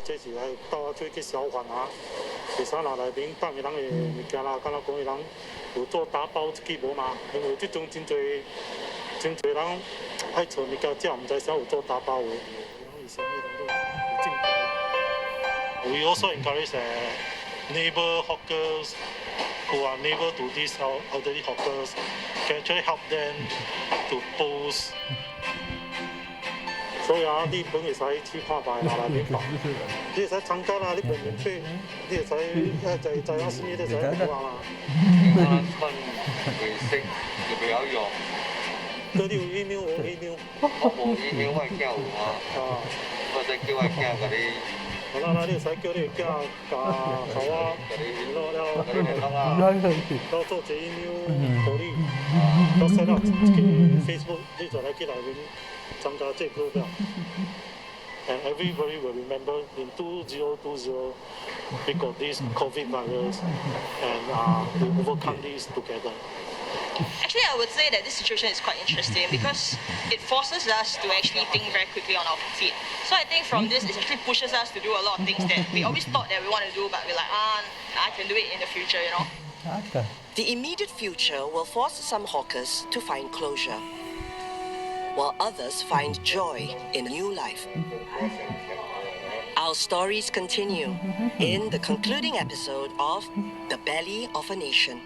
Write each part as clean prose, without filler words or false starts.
这是来到做去消防啊，第三啦内面放的人的物件啦，敢若讲的人有做打包这个无嘛？因为这种真侪人爱找物件，只唔知啥有做打包的，伊生意程度有进步。We also encourage neighbor hawkers who are neighbor to these elderly hawkers can actually help them to post. 所以啊，你本会使去看牌啦，内面放，你会使参加啦，你本免费，你会使在什么你会使看啦。會識就比較用。嗰啲有 email 冇 email？ 我冇 email， 我係叫啊。我再叫我叫嗰啲。好啦，你會使叫你嘅家頭啊，聯絡了，到做這 email 互你，到 set up 嘅 Facebook， 你就嚟去內面參加這 group 啦。And everybody will remember in 2020 we got this COVID virus and we overcome this together. Actually, I would say that this situation is quite interesting because it forces us to actually think very quickly on our feet. So I think from this, it actually pushes us to do a lot of things that we always thought that we want to do, but we're like, I can do it in the future, you know. The immediate future will force some hawkers to find closure, while others find joy in a new life. Our stories continue in the concluding episode of The Belly of a Nation.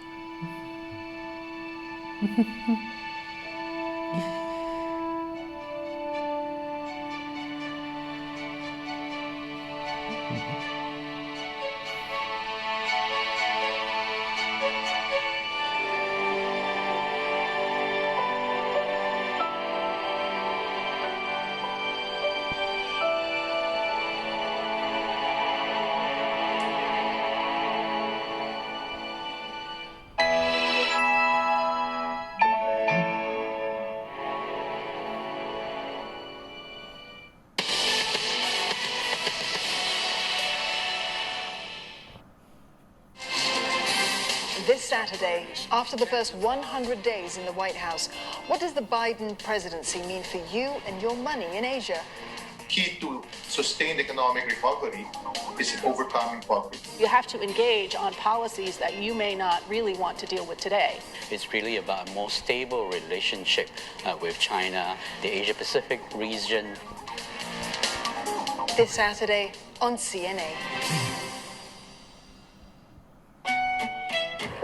This Saturday, after the first 100 days in the White House, what does the Biden presidency mean for you and your money in Asia? Key to sustained economic recovery is overcoming poverty. You have to engage on policies that you may not really want to deal with today. It's really about a more stable relationship with China, the Asia-Pacific region. This Saturday on CNA.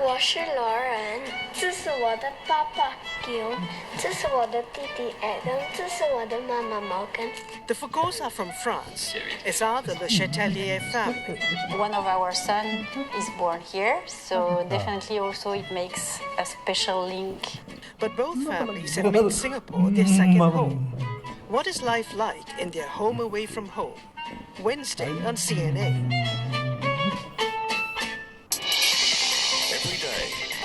我是罗人，这是我的爸爸 Gil， 这是我的弟弟 Adam， 这是我的妈妈 Morgan。 The Foucaults are from France. It's are the Le Chatelier family. One of our sons is born here, so definitely also it makes a special link. But both families have made Singapore their second home. What is life like in their home away from home? Wednesday on CNA.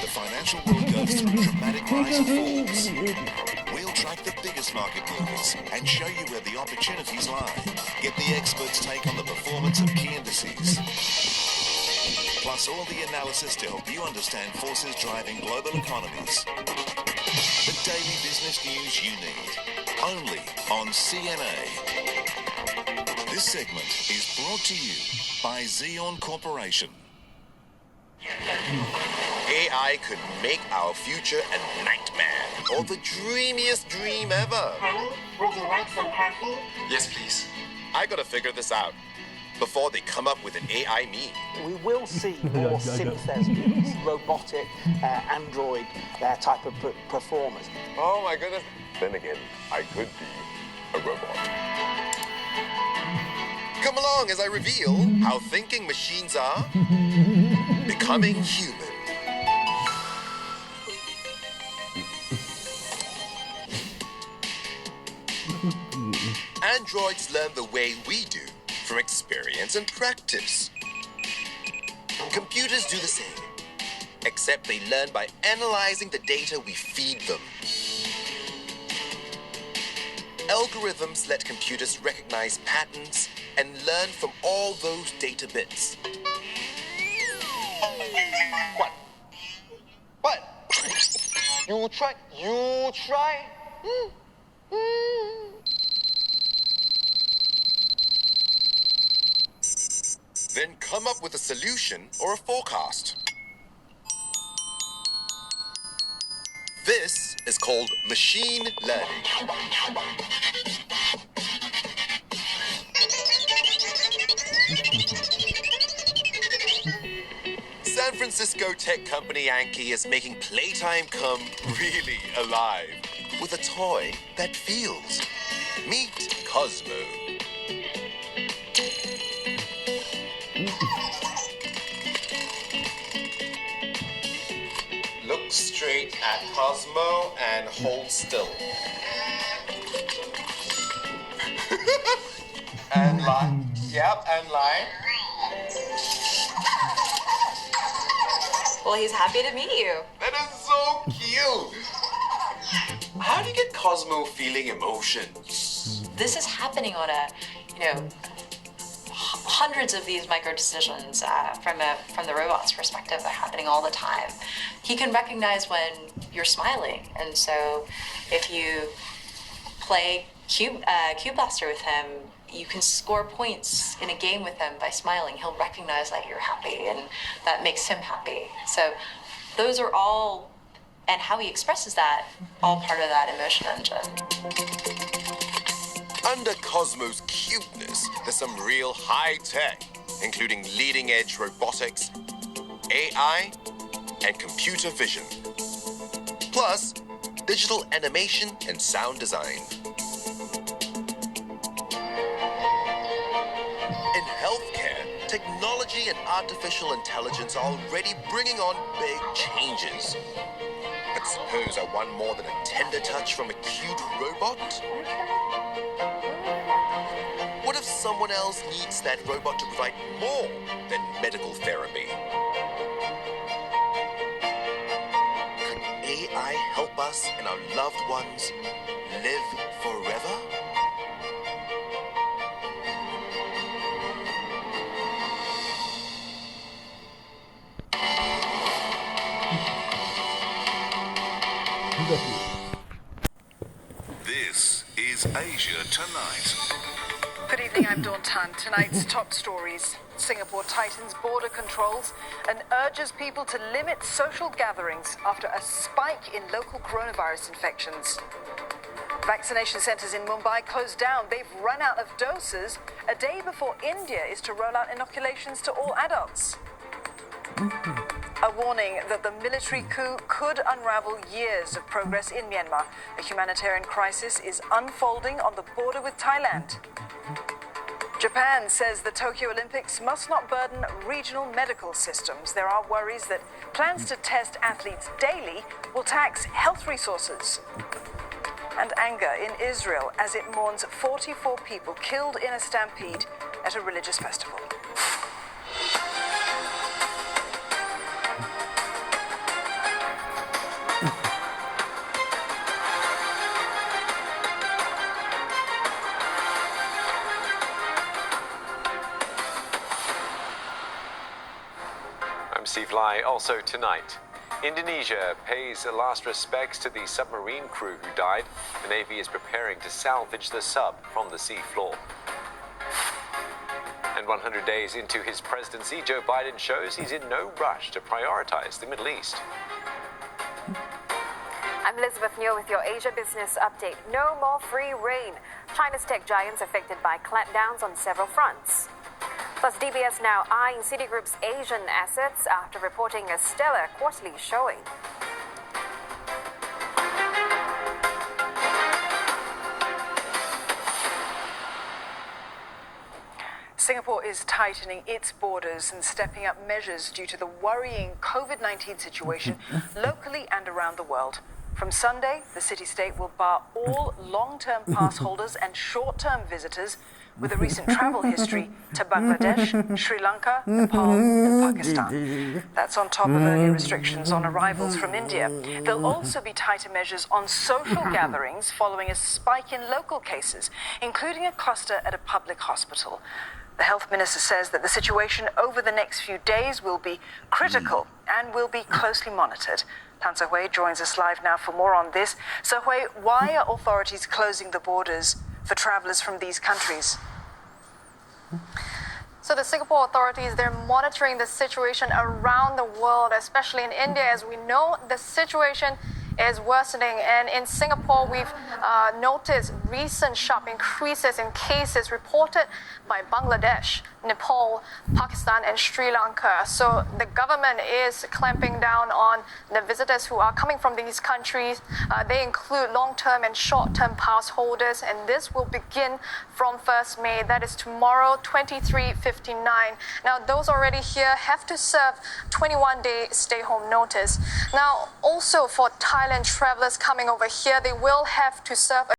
The financial world goes through dramatic rise and falls. We'll track the biggest market movers and show you where the opportunities lie. Get the experts' take on the performance of key indices. Plus all the analysis to help you understand forces driving global economies. The daily business news you need. Only on CNA. This segment is brought to you by Xeon Corporation. AI could make our future a nightmare or the dreamiest dream ever. Honey, would you like some coffee? Yes, please. I gotta figure this out before they come up with an AI me. We will see more synthesis, robotic, android type of performers. Oh my goodness. Then again, I could be a robot. Come along as I reveal how thinking machines are becoming human. Androids learn the way we do, from experience and practice. Computers do the same, except they learn by analyzing the data we feed them. Algorithms let computers recognize patterns and learn from all those data bits. What? What? You try? Then come up with a solution or a forecast. This is called machine learning. San Francisco tech company Anki is making playtime come really alive with a toy that feels. Meet Cosmo. Look straight at Cosmo and hold still. And line. Yep, and line. Well, he's happy to meet you. That is so cute. How do you get Cosmo feeling emotions? This is happening on a, hundreds of these micro decisions from the robot's perspective. They're happening all the time. He can recognize when you're smiling, and so if you play Cube Blaster with him, you can score points in a game with him by smiling. He'll recognize that you're happy, and that makes him happy. So those are all, and how he expresses that, all part of that emotion engine. Under Cosmo's cuteness, there's some real high tech, including leading edge robotics, AI, and computer vision. Plus, digital animation and sound design. In healthcare, technology and artificial intelligence are already bringing on big changes. But suppose I want more than a tender touch from a cute robot? What if someone else needs that robot to provide more than medical therapy? Could AI help us and our loved ones live forever? This is Asia Tonight. Good evening, I'm Dawn Tan. Tonight's top stories. Singapore tightens border controls and urges people to limit social gatherings after a spike in local coronavirus infections. Vaccination centres in Mumbai closed down. They've run out of doses a day before India is to roll out inoculations to all adults. A warning that the military coup could unravel years of progress in Myanmar. A humanitarian crisis is unfolding on the border with Thailand. Japan says the Tokyo Olympics must not burden regional medical systems. There are worries that plans to test athletes daily will tax health resources. And anger in Israel as it mourns 44 people killed in a stampede at a religious festival. Steve Lai. Also tonight, Indonesia pays last respects to the submarine crew who died. The Navy is preparing to salvage the sub from the sea floor. And 100 days into his presidency, Joe Biden shows he's in no rush to prioritize the Middle East. I'm Elizabeth Neo with your Asia Business Update. No more free rein. China's tech giants affected by clampdowns on several fronts. Plus, DBS now eyeing Citigroup's Asian assets after reporting a stellar quarterly showing. Singapore is tightening its borders and stepping up measures due to the worrying COVID-19 situation locally and around the world. From Sunday, the city-state will bar all long-term pass holders and short-term visitors with a recent travel history to Bangladesh, Sri Lanka, Nepal and Pakistan. That's on top of earlier restrictions on arrivals from India. There'll also be tighter measures on social gatherings following a spike in local cases, including a cluster at a public hospital. The health minister says that the situation over the next few days will be critical and will be closely monitored. Tan So-hui joins us live now for more on this. So-hui, why are authorities closing the borders for travellers from these countries? So the Singapore authorities, they're monitoring the situation around the world, especially in India. As we know, the situation is worsening. And in Singapore, we've noticed recent sharp increases in cases reported by Bangladesh, Nepal, Pakistan, and Sri Lanka. So the government is clamping down on the visitors who are coming from these countries. They include long-term and short-term pass holders, and this will begin from 1st May. That is tomorrow, 23:59. Now, those already here have to serve 21-day stay-home notice. Now, also for Thailand travelers coming over here, they will have to serve